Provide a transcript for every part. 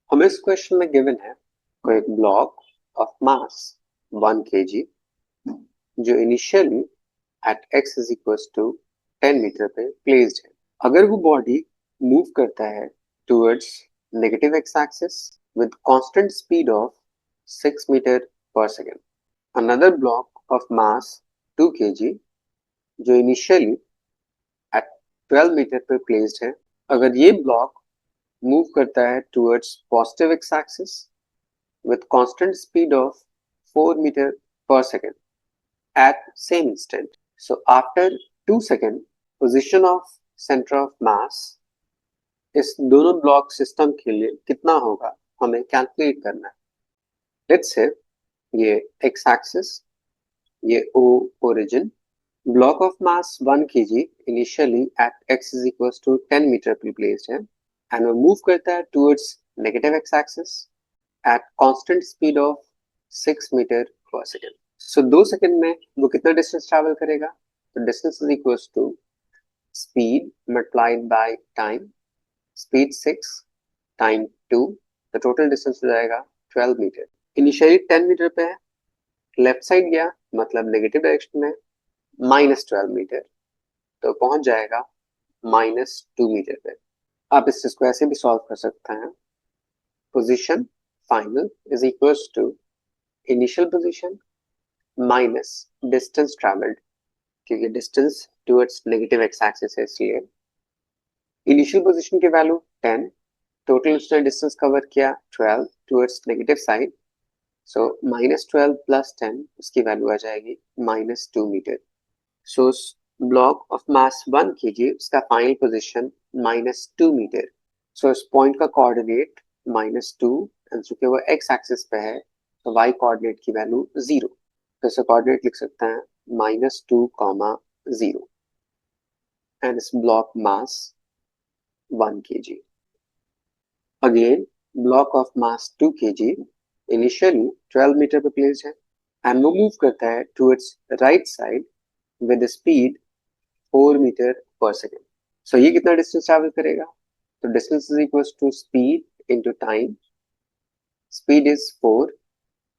हमें इस क्वेश्चन में गिवन है कोई एक ब्लॉक ऑफ मास 1 kg जो initially at x is equal to 10 metre पे प्लेस्ड है। अगर वो बॉडी मूव करता है towards negative X axis with constant speed of 6 metre पर second. Another block of mass 2 kg जो इनिशियली एट 12 मीटर पे प्लेस्ड है। अगर ये ब्लॉक मूव करता है towards positive X axis with constant speed of 4 meter per second at same instant. So after 2 second, position of center of mass इस दोनों block system के लिए कितना होगा हमें कैलकुलेट करना है। लेट्स से ये x एक्सिस, ये O origin, block of mass 1 kg initially at x is equals to 10 meter पे placed है and वो move करता है towards negative x axis at constant speed of 6 metre पर सेकेंड। सो 2 सेकेंड में वो कितना डिस्टेंस ट्रैवल करेगा? तो distance is equals to speed multiplied by time, speed 6 time 2, तो टोटल डिस्टेंस हो जाएगा 12 मीटर। इनिशियली 10 मीटर पे है, लेफ्ट साइड गया मतलब नेगेटिव डायरेक्शन में -12 मीटर, तो पहुंच जाएगा -2 मीटर पे। आप इस चीज को ऐसे भी सॉल्व कर सकते हैं। Position final is equals to initial position minus distance travelled, क्योंकि distance towards negative X axis है इसलिए। इनिशियल पोजीशन की वैल्यू 10, टोटल उसने डिस्टेंस कवर किया 12 towards negative side, so -12 plus 10 उसकी वैल्यू आ जाएगी -2 metre. So block of mass 1 kg उसका फाइनल पोजीशन -2 मीटर। सो इस पॉइंट का कोऑर्डिनेट -2 एंड चूंकि वो एक्स एक्सिस पे है तो वाई कोऑर्डिनेट की वैल्यू 0, तो इसे कोऑर्डिनेट लिख सकते हैं -2, 0 and its block mass 1 kg. Again, block of mass 2 kg initially 12 metre पे प्लेस्ड है एंड वो मूव करता है towards right side with speed 4 metre पर सेकेंड। सो ये कितना डिस्टेंस ट्रैवल करेगा? तो distance is equal to speed into time, speed is 4,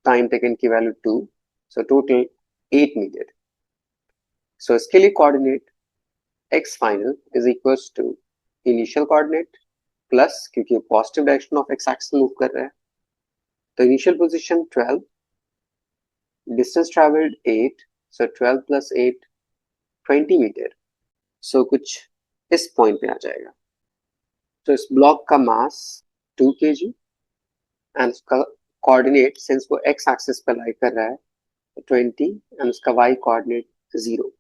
time taken की value 2, so total 8 metre. So इसके लिए coordinate x final is equals to initial coordinate plus, क्योंकि positive direction of x axis move कर रहा है, तो initial position 12, distance travelled 8, सो 12 plus 8 20 metre. सो कुछ इस पॉइंट पे आ जाएगा। तो इस ब्लॉक का मास 2 kg एंड उसका कोऑर्डिनेट सिंस वो x एक्सिस पे लाई कर रहा है 20 एंड उसका y कोऑर्डिनेट 0।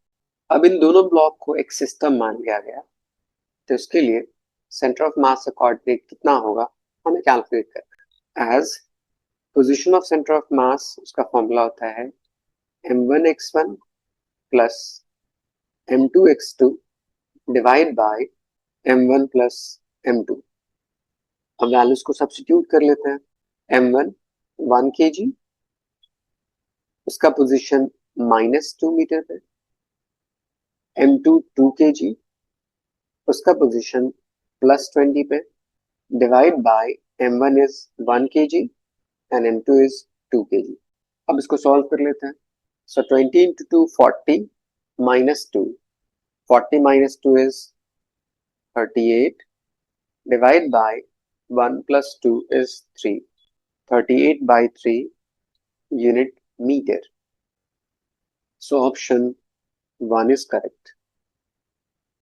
अब इन दोनों ब्लॉक को एक सिस्टम मान लिया गया, तो इसके लिए सेंटर ऑफ मास का कोऑर्डिनेट कितना होगा हमें कैलकुलेट करना है। As position of centre of mass उसका फॉर्मूला होता है m1x1 plus m2x2 divide by m1 plus m2। अब वैल्यूज को सब्स्टिट्यूट कर लेते हैं। m1 1 kg, उसका पोजीशन -2 मीटर पे, m2 2 kg, उसका पोजीशन +20 पे, divide by m1 is 1 kg and m2 is 2 kg। अब इसको सॉल्व कर लेते हैं। सो 20 into 2 40 minus 2, 40 minus 2 is 38, divide by 1 plus 2 is 3, 38 by 3 unit meter. So option 1 is correct.